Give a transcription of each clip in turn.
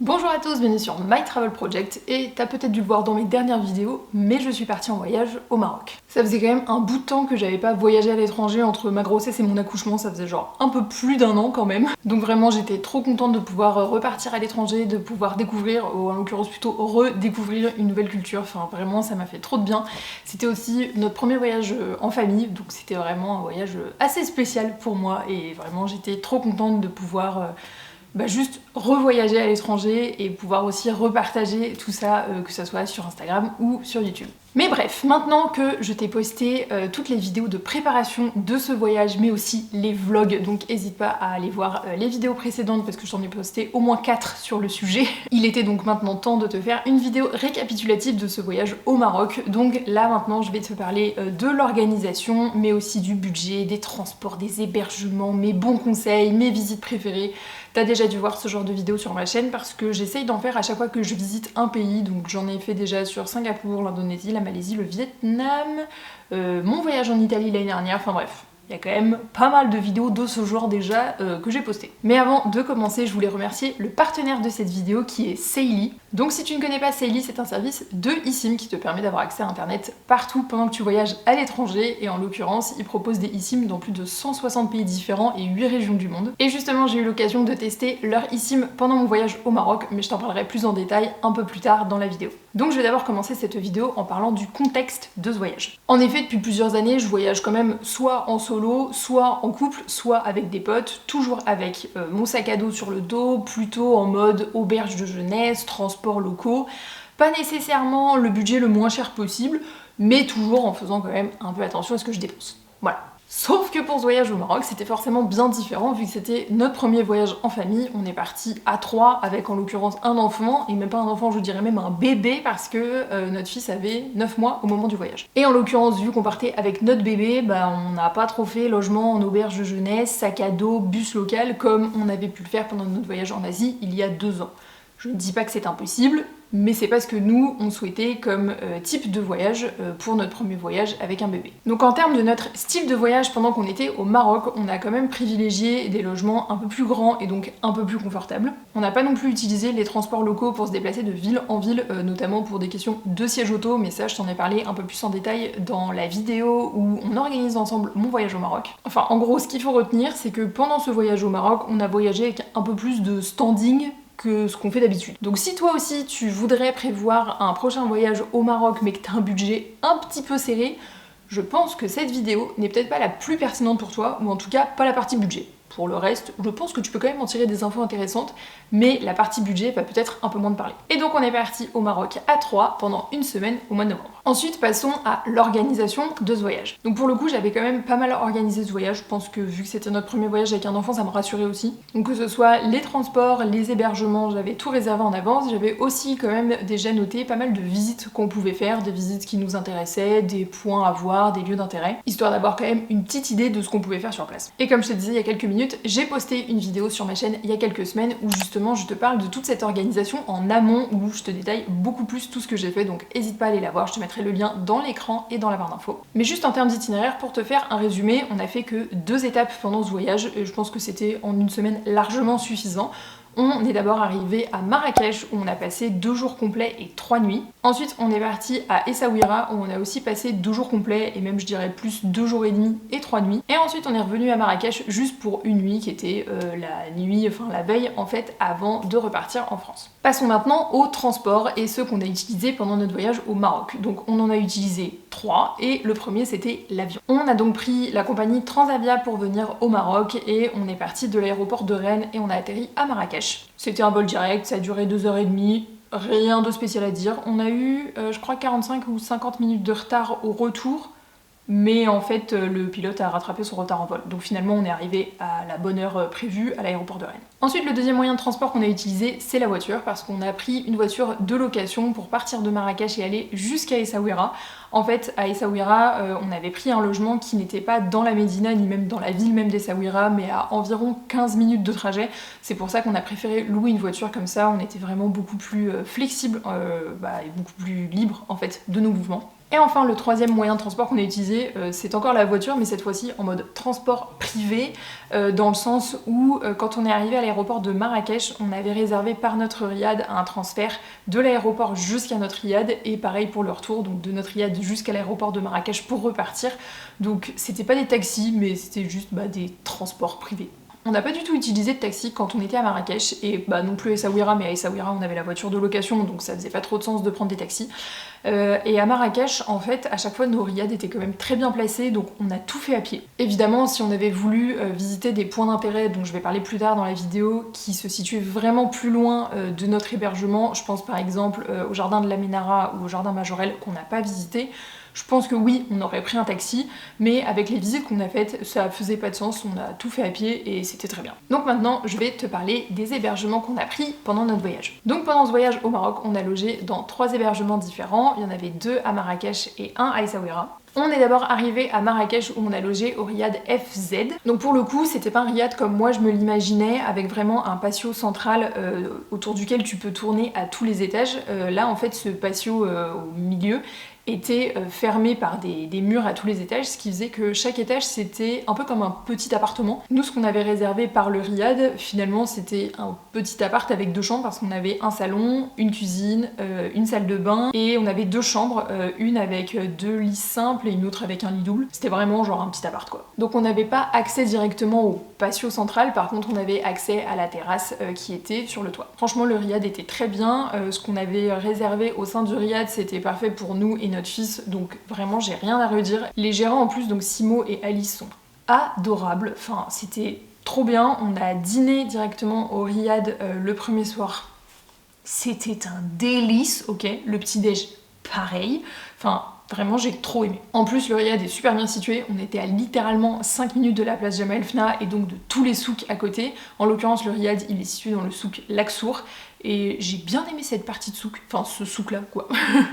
Bonjour à tous, bienvenue sur My Travel Project, et t'as peut-être dû le voir dans mes dernières vidéos, mais je suis partie en voyage au Maroc. Ça faisait quand même un bout de temps que j'avais pas voyagé à l'étranger entre ma grossesse et mon accouchement, ça faisait genre un peu plus d'un an quand même. Donc vraiment j'étais trop contente de pouvoir repartir à l'étranger, de pouvoir découvrir, ou en l'occurrence plutôt redécouvrir une nouvelle culture, enfin vraiment ça m'a fait trop de bien. C'était aussi notre premier voyage en famille, donc c'était vraiment un voyage assez spécial pour moi, et vraiment j'étais trop contente de pouvoir juste revoyager à l'étranger et pouvoir aussi repartager tout ça, que ce soit sur Instagram ou sur YouTube. Mais bref, maintenant que je t'ai posté toutes les vidéos de préparation de ce voyage, mais aussi les vlogs, donc n'hésite pas à aller voir les vidéos précédentes parce que j'en ai posté au moins 4 sur le sujet. Il était donc maintenant temps de te faire une vidéo récapitulative de ce voyage au Maroc. Donc là maintenant je vais te parler de l'organisation, mais aussi du budget, des transports, des hébergements, mes bons conseils, mes visites préférées. T'as déjà dû voir ce genre de vidéo sur ma chaîne parce que j'essaye d'en faire à chaque fois que je visite un pays. Donc j'en ai fait déjà sur Singapour, l'Indonésie, la Malaisie, le Vietnam, mon voyage en Italie l'année dernière, enfin bref. Il y a quand même pas mal de vidéos de ce genre déjà que j'ai postées. Mais avant de commencer, je voulais remercier le partenaire de cette vidéo qui est Saily. Donc si tu ne connais pas Saily, c'est un service de eSIM qui te permet d'avoir accès à internet partout pendant que tu voyages à l'étranger, et en l'occurrence, ils proposent des eSIM dans plus de 160 pays différents et 8 régions du monde. Et justement, j'ai eu l'occasion de tester leur eSIM pendant mon voyage au Maroc, mais je t'en parlerai plus en détail un peu plus tard dans la vidéo. Donc je vais d'abord commencer cette vidéo en parlant du contexte de ce voyage. En effet, depuis plusieurs années, je voyage quand même soit en solo, soit en couple, soit avec des potes, toujours avec mon sac à dos sur le dos, plutôt en mode auberge de jeunesse, transports locaux, pas nécessairement le budget le moins cher possible, mais toujours en faisant quand même un peu attention à ce que je dépense. Voilà. Sauf que pour ce voyage au Maroc, c'était forcément bien différent vu que c'était notre premier voyage en famille. On est parti à 3 avec en l'occurrence un enfant, et même pas un enfant, je dirais même un bébé, parce que notre fils avait 9 mois au moment du voyage. Et en l'occurrence, vu qu'on partait avec notre bébé, on n'a pas trop fait logement en auberge de jeunesse, sac à dos, bus local, comme on avait pu le faire pendant notre voyage en Asie il y a 2 ans. Je ne dis pas que c'est impossible, mais c'est pas ce que nous, on souhaitait comme type de voyage pour notre premier voyage avec un bébé. Donc en termes de notre style de voyage pendant qu'on était au Maroc, on a quand même privilégié des logements un peu plus grands et donc un peu plus confortables. On n'a pas non plus utilisé les transports locaux pour se déplacer de ville en ville, notamment pour des questions de siège auto, mais ça je t'en ai parlé un peu plus en détail dans la vidéo où on organise ensemble mon voyage au Maroc. Enfin en gros, ce qu'il faut retenir, c'est que pendant ce voyage au Maroc, on a voyagé avec un peu plus de standing que ce qu'on fait d'habitude. Donc si toi aussi tu voudrais prévoir un prochain voyage au Maroc mais que tu as un budget un petit peu serré, je pense que cette vidéo n'est peut-être pas la plus pertinente pour toi, ou en tout cas pas la partie budget. Pour le reste, je pense que tu peux quand même en tirer des infos intéressantes, mais la partie budget va peut-être un peu moins te parler. Et donc on est parti au Maroc à 3 pendant une semaine au mois de novembre. Ensuite, passons à l'organisation de ce voyage. Donc pour le coup, j'avais quand même pas mal organisé ce voyage. Je pense que vu que c'était notre premier voyage avec un enfant, ça me rassurait aussi. Donc que ce soit les transports, les hébergements, j'avais tout réservé en avance. J'avais aussi quand même déjà noté pas mal de visites qu'on pouvait faire, des visites qui nous intéressaient, des points à voir, des lieux d'intérêt, histoire d'avoir quand même une petite idée de ce qu'on pouvait faire sur place. Et comme je te disais il y a quelques minutes, j'ai posté une vidéo sur ma chaîne il y a quelques semaines où justement je te parle de toute cette organisation en amont, où je te détaille beaucoup plus tout ce que j'ai fait, donc n'hésite pas à aller la voir, je te mettrai le lien dans l'écran et dans la barre d'infos. Mais juste en termes d'itinéraire, pour te faire un résumé, on a fait que 2 étapes pendant ce voyage, et je pense que c'était en une semaine largement suffisant. On est d'abord arrivé à Marrakech où on a passé 2 jours complets et 3 nuits. Ensuite on est parti à Essaouira où on a aussi passé 2 jours complets et même je dirais plus 2 jours et demi et 3 nuits. Et ensuite on est revenu à Marrakech juste pour une nuit qui était la veille en fait avant de repartir en France. Passons maintenant au transport et ceux qu'on a utilisés pendant notre voyage au Maroc. Donc on en a utilisé 3 et le premier c'était l'avion. On a donc pris la compagnie Transavia pour venir au Maroc et on est parti de l'aéroport de Rennes et on a atterri à Marrakech. C'était un vol direct, ça a duré 2h30, rien de spécial à dire. On a eu, je crois, 45 ou 50 minutes de retard au retour, mais en fait, le pilote a rattrapé son retard en vol. Donc finalement, on est arrivé à la bonne heure prévue à l'aéroport de Rennes. Ensuite, le deuxième moyen de transport qu'on a utilisé, c'est la voiture, parce qu'on a pris une voiture de location pour partir de Marrakech et aller jusqu'à Essaouira. En fait, à Essaouira, on avait pris un logement qui n'était pas dans la Médina, ni même dans la ville même d'Essaouira, mais à environ 15 minutes de trajet. C'est pour ça qu'on a préféré louer une voiture comme ça, on était vraiment beaucoup plus flexible et beaucoup plus libre en fait de nos mouvements. Et enfin, le troisième moyen de transport qu'on a utilisé, c'est encore la voiture, mais cette fois-ci en mode transport privé, dans le sens où quand on est arrivé à l'aéroport de Marrakech, on avait réservé par notre riad un transfert de l'aéroport jusqu'à notre riad, et pareil pour le retour, donc de notre riad jusqu'à l'aéroport de Marrakech pour repartir. Donc c'était pas des taxis, mais c'était juste des transports privés. On n'a pas du tout utilisé de taxi quand on était à Marrakech, et non plus à Essaouira, mais à Essaouira on avait la voiture de location, donc ça faisait pas trop de sens de prendre des taxis. Et à Marrakech, en fait, à chaque fois nos riads étaient quand même très bien placés, donc on a tout fait à pied. Évidemment, si on avait voulu visiter des points d'intérêt, dont je vais parler plus tard dans la vidéo, qui se situaient vraiment plus loin de notre hébergement, je pense par exemple au jardin de la Ménara ou au jardin Majorel qu'on n'a pas visité, je pense que oui, on aurait pris un taxi, mais avec les visites qu'on a faites, ça faisait pas de sens, on a tout fait à pied et c'était très bien. Donc maintenant, je vais te parler des hébergements qu'on a pris pendant notre voyage. Donc pendant ce voyage au Maroc, on a logé dans 3 hébergements différents, il y en avait 2 à Marrakech et 1 à Essaouira. On est d'abord arrivé à Marrakech où on a logé au riad FZ. Donc pour le coup, c'était pas un riad comme moi je me l'imaginais, avec vraiment un patio central autour duquel tu peux tourner à tous les étages. Là en fait, ce patio au milieu était fermé par des murs à tous les étages, ce qui faisait que chaque étage c'était un peu comme un petit appartement. Nous, ce qu'on avait réservé par le riad, finalement c'était un petit appart avec 2 chambres, parce qu'on avait un salon, une cuisine, une salle de bain, et on avait 2 chambres, une avec 2 lits simples et une autre avec un lit double. C'était vraiment genre un petit appart quoi. Donc on n'avait pas accès directement au patio central, par contre on avait accès à la terrasse qui était sur le toit. Franchement le riad était très bien, ce qu'on avait réservé au sein du riad c'était parfait pour nous et notre fils, donc vraiment j'ai rien à redire. Les gérants en plus, donc Simo et Alice, sont adorables, enfin c'était trop bien. On a dîné directement au riad le premier soir, c'était un délice, ok, le petit déj pareil, enfin vraiment j'ai trop aimé. En plus le riad est super bien situé, on était à littéralement 5 minutes de la place Jemaa El Fna et donc de tous les souks à côté. En l'occurrence le riad il est situé dans le souk Laksour, et j'ai bien aimé cette partie de souk, enfin ce souk là quoi.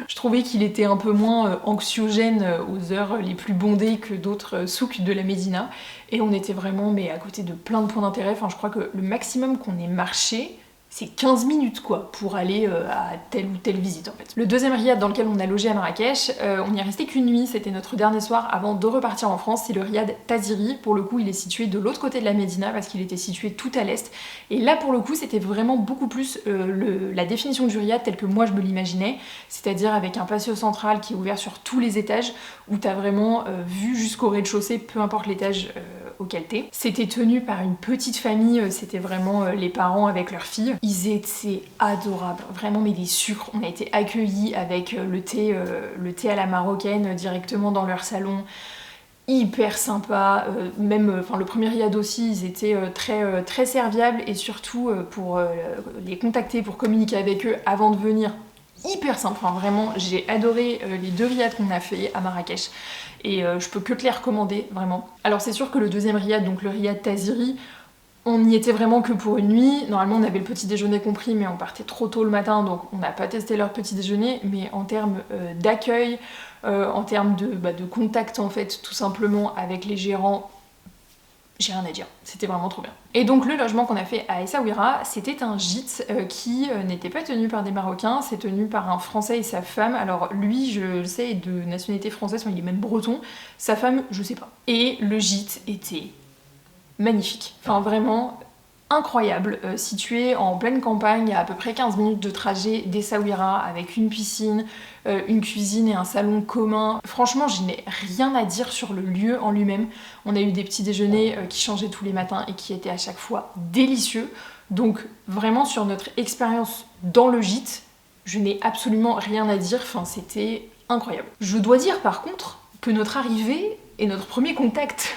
Je trouvais qu'il était un peu moins anxiogène aux heures les plus bondées que d'autres souks de la Médina, et on était vraiment à côté de plein de points d'intérêt. Enfin je crois que le maximum qu'on ait marché c'est 15 minutes quoi pour aller à telle ou telle visite en fait. Le deuxième riad dans lequel on a logé à Marrakech, on n'y est resté qu'une nuit, c'était notre dernier soir avant de repartir en France, c'est le riad Taziri. Pour le coup il est situé de l'autre côté de la Médina parce qu'il était situé tout à l'est, et là pour le coup c'était vraiment beaucoup plus la définition du riad telle que moi je me l'imaginais, c'est-à-dire avec un patio central qui est ouvert sur tous les étages, où t'as vraiment vue jusqu'au rez-de-chaussée, peu importe l'étage auquel t'es. C'était tenu par une petite famille, c'était vraiment les parents avec leurs filles. Ils étaient adorables, vraiment mais des sucres. On a été accueillis avec le thé à la marocaine directement dans leur salon. Hyper sympa, même le premier riad aussi, ils étaient très serviables, et surtout pour les contacter, pour communiquer avec eux avant de venir, hyper simple. Enfin, vraiment j'ai adoré les 2 riads qu'on a fait à Marrakech, et je peux que te les recommander vraiment. Alors c'est sûr que le deuxième riad, donc le riad Taziri, on n'y était vraiment que pour une nuit. Normalement on avait le petit déjeuner compris, mais on partait trop tôt le matin, donc on n'a pas testé leur petit déjeuner. Mais en termes d'accueil, en termes de contact en fait, tout simplement avec les gérants, j'ai rien à dire, c'était vraiment trop bien. Et donc le logement qu'on a fait à Essaouira, c'était un gîte qui n'était pas tenu par des Marocains, c'est tenu par un Français et sa femme. Alors lui, je le sais, est de nationalité française, il est même breton, sa femme, je sais pas. Et le gîte était magnifique, enfin vraiment incroyable, situé en pleine campagne, à peu près 15 minutes de trajet d'Essaouira, avec une piscine, une cuisine et un salon commun. Franchement, je n'ai rien à dire sur le lieu en lui-même. On a eu des petits déjeuners qui changeaient tous les matins et qui étaient à chaque fois délicieux. Donc vraiment sur notre expérience dans le gîte, je n'ai absolument rien à dire, enfin c'était incroyable. Je dois dire par contre que notre arrivée et notre premier contact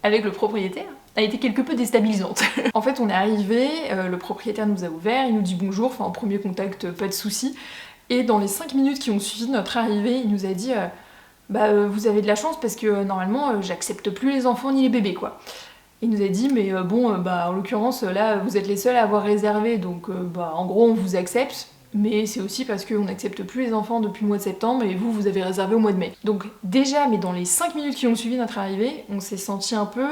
avec le propriétaire a été quelque peu déstabilisante. En fait, on est arrivé, le propriétaire nous a ouvert, il nous dit bonjour, enfin en premier contact, pas de soucis. Et dans les 5 minutes qui ont suivi notre arrivée, il nous a dit vous avez de la chance parce que normalement j'accepte plus les enfants ni les bébés quoi. Il nous a dit mais en l'occurrence là vous êtes les seuls à avoir réservé, donc en gros on vous accepte. Mais c'est aussi parce qu'on n'accepte plus les enfants depuis le mois de septembre et vous avez réservé au mois de mai. Donc déjà, mais dans les 5 minutes qui ont suivi notre arrivée, on s'est senti un peu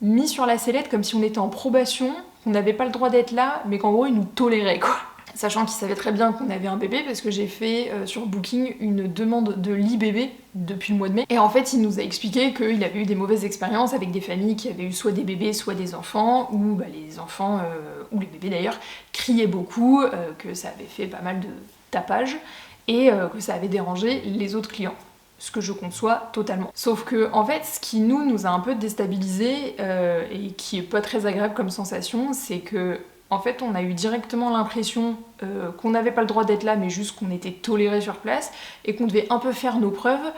mis sur la sellette, comme si on était en probation, qu'on n'avait pas le droit d'être là, mais qu'en gros ils nous toléraient quoi. sachant qu'il savait très bien qu'on avait un bébé parce que j'ai fait sur Booking une demande de lit bébé depuis le mois de mai. Et en fait, il nous a expliqué qu'il avait eu des mauvaises expériences avec des familles qui avaient eu soit des bébés, soit des enfants, où les enfants, ou les bébés d'ailleurs, criaient beaucoup, que ça avait fait pas mal de tapage, et que ça avait dérangé les autres clients. Ce que je conçois totalement. Sauf que, en fait, ce qui nous a un peu déstabilisés, et qui est pas très agréable comme sensation, c'est que en fait, on a eu directement l'impression qu'on n'avait pas le droit d'être là, mais juste qu'on était toléré sur place et qu'on devait un peu faire nos preuves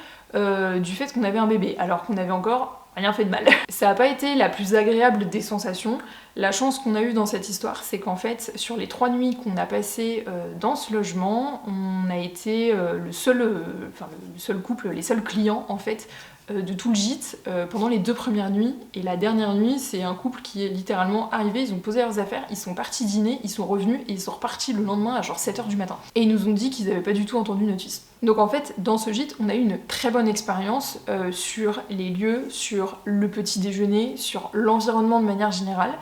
du fait qu'on avait un bébé, alors qu'on avait encore rien fait de mal. Ça n'a pas été la plus agréable des sensations. La chance qu'on a eue dans cette histoire, c'est qu'en fait, sur les 3 nuits qu'on a passées dans ce logement, on a été le seul couple, les seuls clients en fait, de tout le gîte pendant les 2 premières nuits. Et la dernière nuit, c'est un couple qui est littéralement arrivé, ils ont posé leurs affaires, ils sont partis dîner, ils sont revenus et ils sont repartis le lendemain à genre 7h du matin. Et ils nous ont dit qu'ils n'avaient pas du tout entendu notre fils. Donc en fait, dans ce gîte, on a eu une très bonne expérience sur les lieux, sur le petit déjeuner, sur l'environnement de manière générale.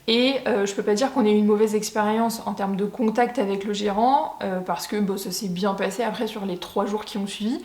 Et je peux pas dire qu'on ait eu une mauvaise expérience en termes de contact avec le gérant, parce que ça s'est bien passé après sur les 3 jours qui ont suivi.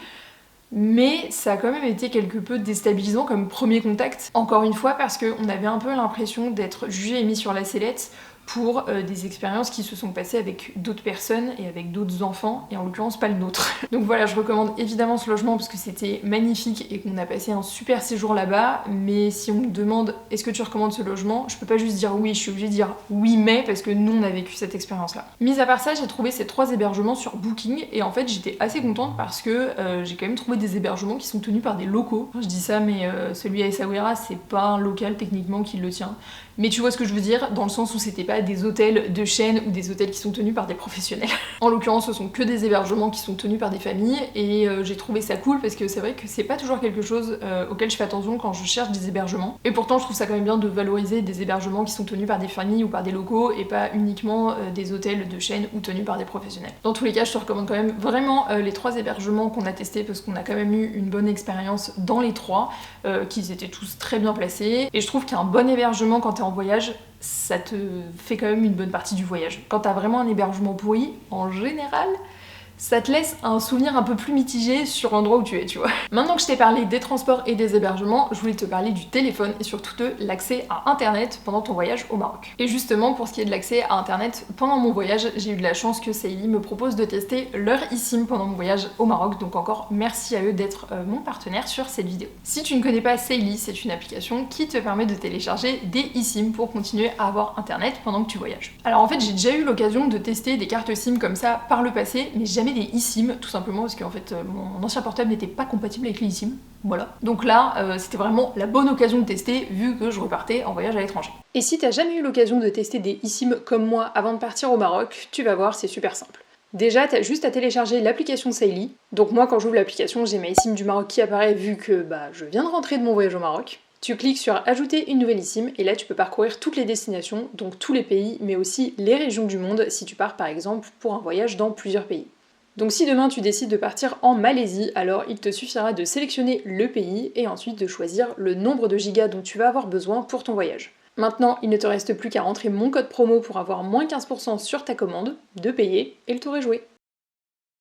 Mais ça a quand même été quelque peu déstabilisant comme premier contact. Encore une fois, parce qu'on avait un peu l'impression d'être jugé et mis sur la sellette pour des expériences qui se sont passées avec d'autres personnes et avec d'autres enfants, et en l'occurrence pas le nôtre. Donc voilà, je recommande évidemment ce logement parce que c'était magnifique et qu'on a passé un super séjour là-bas, mais si on me demande est-ce que tu recommandes ce logement, je peux pas juste dire oui, je suis obligée de dire oui mais, parce que nous on a vécu cette expérience-là. Mis à part ça, j'ai trouvé ces 3 hébergements sur Booking, et en fait j'étais assez contente parce que j'ai quand même trouvé des hébergements qui sont tenus par des locaux. Je dis ça, mais celui à Essaouira, c'est pas un local techniquement qui le tient. Mais tu vois ce que je veux dire, dans le sens où c'était pas des hôtels de chaîne ou des hôtels qui sont tenus par des professionnels. En l'occurrence, ce sont que des hébergements qui sont tenus par des familles, et j'ai trouvé ça cool parce que c'est vrai que c'est pas toujours quelque chose auquel je fais attention quand je cherche des hébergements. Et pourtant, je trouve ça quand même bien de valoriser des hébergements qui sont tenus par des familles ou par des locaux, et pas uniquement des hôtels de chaîne ou tenus par des professionnels. Dans tous les cas, je te recommande quand même vraiment les 3 hébergements qu'on a testés, parce qu'on a quand même eu une bonne expérience dans les 3, qu'ils étaient tous très bien placés. Et je trouve qu'un bon hébergement quand t'es en voyage, ça te fait quand même une bonne partie du voyage. Quand t'as vraiment un hébergement pourri, en général, ça te laisse un souvenir un peu plus mitigé sur l'endroit où tu es, tu vois. Maintenant que je t'ai parlé des transports et des hébergements, je voulais te parler du téléphone et surtout de l'accès à internet pendant ton voyage au Maroc. Et justement, pour ce qui est de l'accès à internet pendant mon voyage, j'ai eu de la chance que Saily me propose de tester leur eSIM pendant mon voyage au Maroc, donc encore merci à eux d'être mon partenaire sur cette vidéo. Si tu ne connais pas Saily, c'est une application qui te permet de télécharger des eSIM pour continuer à avoir internet pendant que tu voyages. Alors en fait, j'ai déjà eu l'occasion de tester des cartes SIM comme ça par le passé, mais jamais des eSIM, tout simplement parce qu'en fait mon ancien portable n'était pas compatible avec les eSIM, voilà. Donc là, c'était vraiment la bonne occasion de tester vu que je repartais en voyage à l'étranger. Et si t'as jamais eu l'occasion de tester des eSIM comme moi avant de partir au Maroc, tu vas voir, c'est super simple. Déjà, t'as juste à télécharger l'application Saily. Donc moi, quand j'ouvre l'application, j'ai ma eSIM du Maroc qui apparaît vu que je viens de rentrer de mon voyage au Maroc. Tu cliques sur ajouter une nouvelle eSIM et là tu peux parcourir toutes les destinations, donc tous les pays, mais aussi les régions du monde si tu pars par exemple pour un voyage dans plusieurs pays. Donc si demain tu décides de partir en Malaisie, alors il te suffira de sélectionner le pays et ensuite de choisir le nombre de gigas dont tu vas avoir besoin pour ton voyage. Maintenant, il ne te reste plus qu'à rentrer mon code promo pour avoir moins 15% sur ta commande, de payer, et le tour est joué.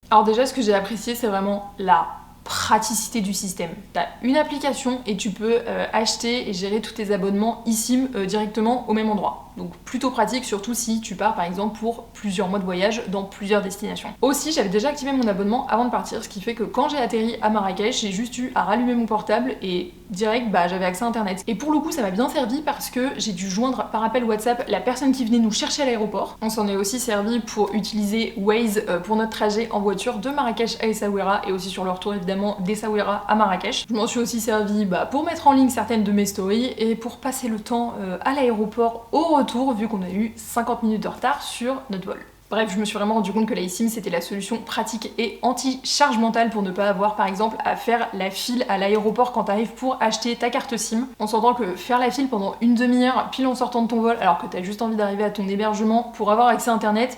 Alors déjà, ce que j'ai apprécié, c'est vraiment la praticité du système. T'as une application et tu peux acheter et gérer tous tes abonnements eSIM directement au même endroit. Donc plutôt pratique, surtout si tu pars par exemple pour plusieurs mois de voyage dans plusieurs destinations. Aussi, j'avais déjà activé mon abonnement avant de partir, ce qui fait que quand j'ai atterri à Marrakech, j'ai juste eu à rallumer mon portable et direct j'avais accès à internet. Et pour le coup, ça m'a bien servi parce que j'ai dû joindre par appel WhatsApp la personne qui venait nous chercher à l'aéroport. On s'en est aussi servi pour utiliser Waze pour notre trajet en voiture de Marrakech à Essaouira et aussi sur le retour évidemment d'Essaouira à Marrakech. Je m'en suis aussi servi pour mettre en ligne certaines de mes stories et pour passer le temps à l'aéroport au retour vu qu'on a eu 50 minutes de retard sur notre vol. Bref, je me suis vraiment rendu compte que la eSIM c'était la solution pratique et anti-charge mentale pour ne pas avoir par exemple à faire la file à l'aéroport quand t'arrives pour acheter ta carte SIM. On s'entend que faire la file pendant une demi-heure pile en sortant de ton vol alors que t'as juste envie d'arriver à ton hébergement pour avoir accès à internet,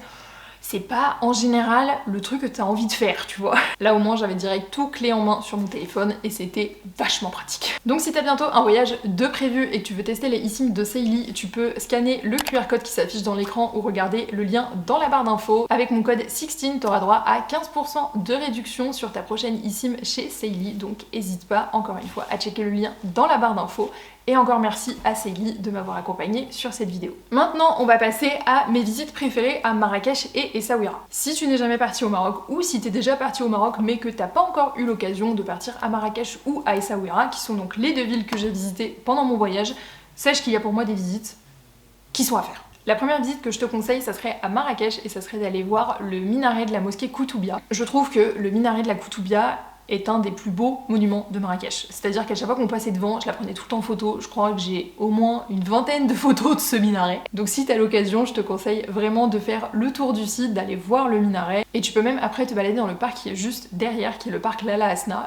c'est pas en général le truc que t'as envie de faire, tu vois. Là au moins j'avais direct tout clé en main sur mon téléphone et c'était vachement pratique. Donc si t'as bientôt un voyage de prévu et que tu veux tester les eSIM de Sailly, tu peux scanner le QR code qui s'affiche dans l'écran ou regarder le lien dans la barre d'infos. Avec mon code 16, t'auras droit à 15% de réduction sur ta prochaine eSIM chez Sailly, donc n'hésite pas encore une fois à checker le lien dans la barre d'infos. Et encore merci à Sailly de m'avoir accompagnée sur cette vidéo. Maintenant, on va passer à mes visites préférées à Marrakech et Essaouira. Si tu n'es jamais parti au Maroc ou si tu es déjà parti au Maroc mais que t'as pas encore eu l'occasion de partir à Marrakech ou à Essaouira, qui sont donc les deux villes que j'ai visitées pendant mon voyage, sache qu'il y a pour moi des visites qui sont à faire. La première visite que je te conseille, ça serait à Marrakech et ça serait d'aller voir le minaret de la mosquée Koutoubia. Je trouve que le minaret de la Koutoubia est un des plus beaux monuments de Marrakech. C'est-à-dire qu'à chaque fois qu'on passait devant, je la prenais tout le temps en photo. Je crois que j'ai au moins une vingtaine de photos de ce minaret. Donc si t'as l'occasion, je te conseille vraiment de faire le tour du site, d'aller voir le minaret. Et tu peux même après te balader dans le parc qui est juste derrière, qui est le parc Lala Asna.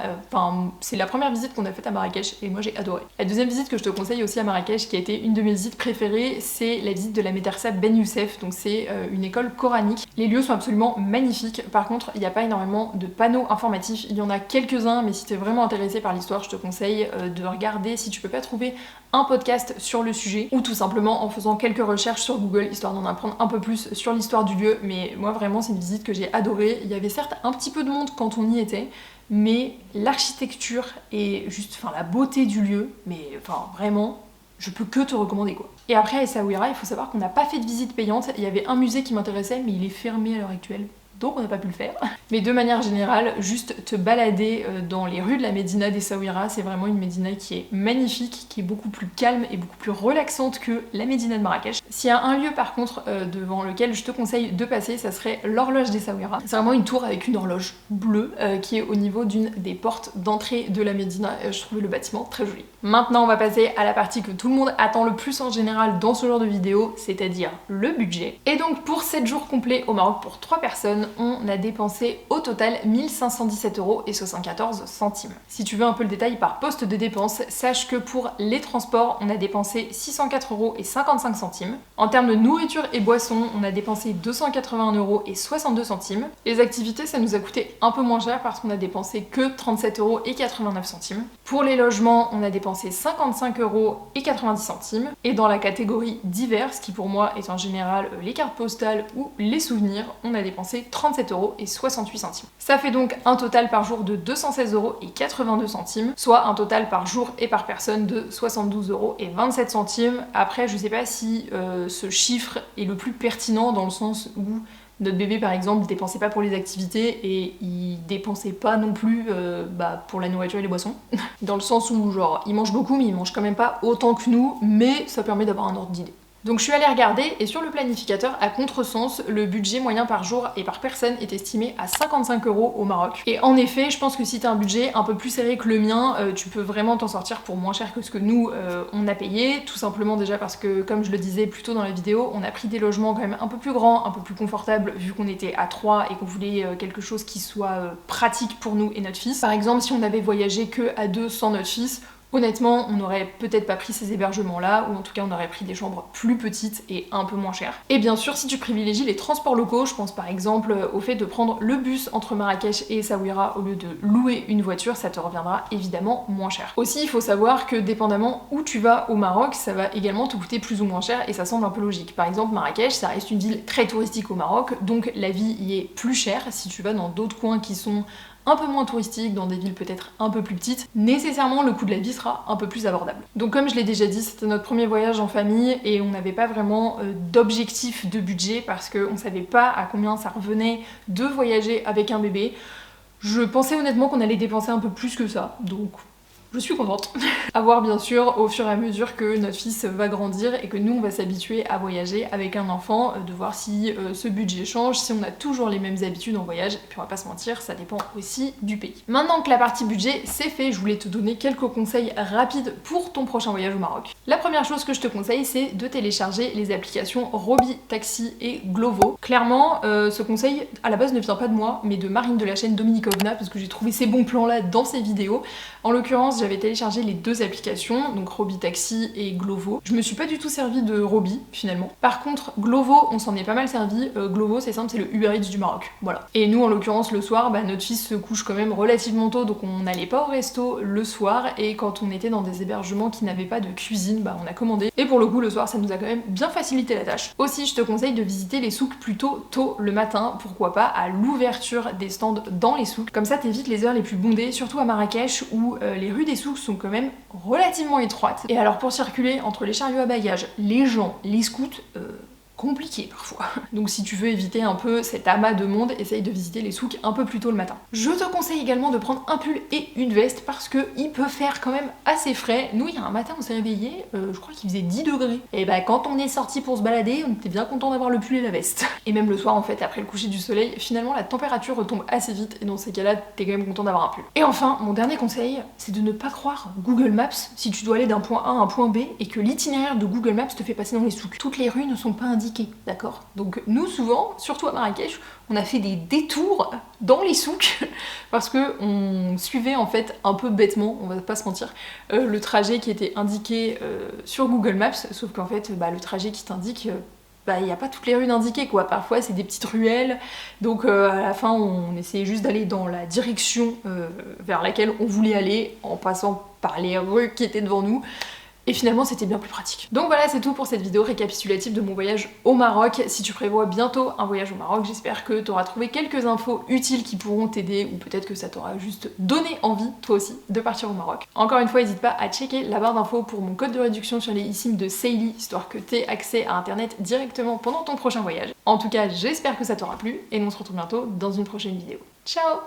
C'est la première visite qu'on a faite à Marrakech et moi j'ai adoré. La deuxième visite que je te conseille aussi à Marrakech, qui a été une de mes visites préférées, c'est la visite de la médersa Ben Youssef. Donc c'est une école coranique. Les lieux sont absolument magnifiques. Par contre, il n'y a pas énormément de panneaux informatifs. Il y en a quelques-uns, mais si t'es vraiment intéressé par l'histoire, je te conseille de regarder si tu peux pas trouver un podcast sur le sujet ou tout simplement en faisant quelques recherches sur Google histoire d'en apprendre un peu plus sur l'histoire du lieu. Mais moi vraiment c'est une visite que j'ai adorée. Il y avait certes un petit peu de monde quand on y était, mais l'architecture et juste la beauté du lieu, mais vraiment je peux que te recommander quoi. Et après à Essaouira, il faut savoir qu'on n'a pas fait de visite payante. Il y avait un musée qui m'intéressait mais il est fermé à l'heure actuelle. Donc on n'a pas pu le faire. Mais de manière générale, juste te balader dans les rues de la Médina d'Essaouira, c'est vraiment une Médina qui est magnifique, qui est beaucoup plus calme et beaucoup plus relaxante que la Médina de Marrakech. S'il y a un lieu par contre devant lequel je te conseille de passer, ça serait l'horloge d'Essaouira. C'est vraiment une tour avec une horloge bleue qui est au niveau d'une des portes d'entrée de la Médina. Je trouvais le bâtiment très joli. Maintenant on va passer à la partie que tout le monde attend le plus en général dans ce genre de vidéo, c'est-à-dire le budget. Et donc pour 7 jours complets au Maroc pour 3 personnes, on a dépensé au total 1517,74 €. Si tu veux un peu le détail par poste de dépense, sache que pour les transports, on a dépensé 604,55 €. En termes de nourriture et boissons, on a dépensé 281,62 €. Les activités, ça nous a coûté un peu moins cher parce qu'on a dépensé que 37,89 €. Pour les logements, on a dépensé 55,90 €. Et dans la catégorie divers, qui pour moi est en général les cartes postales ou les souvenirs, on a dépensé 37,68 €. Ça fait donc un total par jour de 216,82 €, soit un total par jour et par personne de 72,27 €. Après, je sais pas si ce chiffre est le plus pertinent dans le sens où notre bébé par exemple ne dépensait pas pour les activités et il dépensait pas non plus pour la nourriture et les boissons. Dans le sens où genre il mange beaucoup mais il mange quand même pas autant que nous, mais ça permet d'avoir un ordre d'idée. Donc je suis allée regarder et sur le planificateur à contresens, le budget moyen par jour et par personne est estimé à 55 € au Maroc. Et en effet, je pense que si t'as un budget un peu plus serré que le mien, tu peux vraiment t'en sortir pour moins cher que ce que nous on a payé, tout simplement déjà parce que comme je le disais plus tôt dans la vidéo, on a pris des logements quand même un peu plus grands, un peu plus confortables vu qu'on était à 3 et qu'on voulait quelque chose qui soit pratique pour nous et notre fils. Par exemple, si on avait voyagé que à 2 sans notre fils, honnêtement, on n'aurait peut-être pas pris ces hébergements-là, ou en tout cas on aurait pris des chambres plus petites et un peu moins chères. Et bien sûr, si tu privilégies les transports locaux, je pense par exemple au fait de prendre le bus entre Marrakech et Essaouira au lieu de louer une voiture, ça te reviendra évidemment moins cher. Aussi, il faut savoir que dépendamment où tu vas au Maroc, ça va également te coûter plus ou moins cher et ça semble un peu logique. Par exemple, Marrakech, ça reste une ville très touristique au Maroc, donc la vie y est plus chère. Si tu vas dans d'autres coins qui sont un peu moins touristique, dans des villes peut-être un peu plus petites, nécessairement le coût de la vie sera un peu plus abordable. Donc comme je l'ai déjà dit, c'était notre premier voyage en famille et on n'avait pas vraiment d'objectif de budget parce qu'on savait pas à combien ça revenait de voyager avec un bébé. Je pensais honnêtement qu'on allait dépenser un peu plus que ça, donc je suis contente. À voir bien sûr au fur et à mesure que notre fils va grandir et que nous on va s'habituer à voyager avec un enfant, de voir si ce budget change, si on a toujours les mêmes habitudes en voyage, et puis on va pas se mentir, ça dépend aussi du pays. Maintenant que la partie budget c'est fait, je voulais te donner quelques conseils rapides pour ton prochain voyage au Maroc. La première chose que je te conseille c'est de télécharger les applications Robi Taxi et Glovo. Clairement ce conseil à la base ne vient pas de moi mais de Marine de la chaîne Dominikovna parce que j'ai trouvé ces bons plans là dans ses vidéos. En l'occurrence j'avais téléchargé les deux applications, donc Robi Taxi et Glovo. Je me suis pas du tout servi de Robi finalement. Par contre, Glovo, on s'en est pas mal servi. Glovo, c'est simple, c'est le Uber Eats du Maroc. Voilà. Et nous, en l'occurrence, le soir, notre fils se couche quand même relativement tôt, donc on n'allait pas au resto le soir. Et quand on était dans des hébergements qui n'avaient pas de cuisine, on a commandé. Et pour le coup, le soir, ça nous a quand même bien facilité la tâche. Aussi, je te conseille de visiter les souks plutôt tôt le matin, pourquoi pas à l'ouverture des stands dans les souks. Comme ça, t'évites les heures les plus bondées, surtout à Marrakech où les rues des souks sont quand même relativement étroites. Et alors pour circuler entre les chariots à bagages, les gens, les scouts, compliqué parfois. Donc si tu veux éviter un peu cet amas de monde, essaye de visiter les souks un peu plus tôt le matin. Je te conseille également de prendre un pull et une veste parce que il peut faire quand même assez frais. Nous, il y a un matin, on s'est réveillé, je crois qu'il faisait 10 degrés. Et quand on est sorti pour se balader, on était bien content d'avoir le pull et la veste. Et même le soir, en fait, après le coucher du soleil, finalement la température retombe assez vite et dans ces cas-là, t'es quand même content d'avoir un pull. Et enfin, mon dernier conseil, c'est de ne pas croire Google Maps si tu dois aller d'un point A à un point B et que l'itinéraire de Google Maps te fait passer dans les souks. Toutes les rues ne sont pas indiquées. D'accord. Donc nous souvent, surtout à Marrakech, on a fait des détours dans les souks parce que on suivait en fait un peu bêtement, on va pas se mentir, le trajet qui était indiqué sur Google Maps, sauf qu'en fait le trajet qui t'indique il n'y a pas toutes les rues indiquées quoi, parfois c'est des petites ruelles, donc à la fin on essayait juste d'aller dans la direction vers laquelle on voulait aller en passant par les rues qui étaient devant nous. Et finalement c'était bien plus pratique. Donc voilà, c'est tout pour cette vidéo récapitulative de mon voyage au Maroc. Si tu prévois bientôt un voyage au Maroc, j'espère que tu auras trouvé quelques infos utiles qui pourront t'aider, ou peut-être que ça t'aura juste donné envie, toi aussi, de partir au Maroc. Encore une fois, n'hésite pas à checker la barre d'infos pour mon code de réduction sur les eSIM de Saily, histoire que tu aies accès à internet directement pendant ton prochain voyage. En tout cas, j'espère que ça t'aura plu, et nous on se retrouve bientôt dans une prochaine vidéo. Ciao!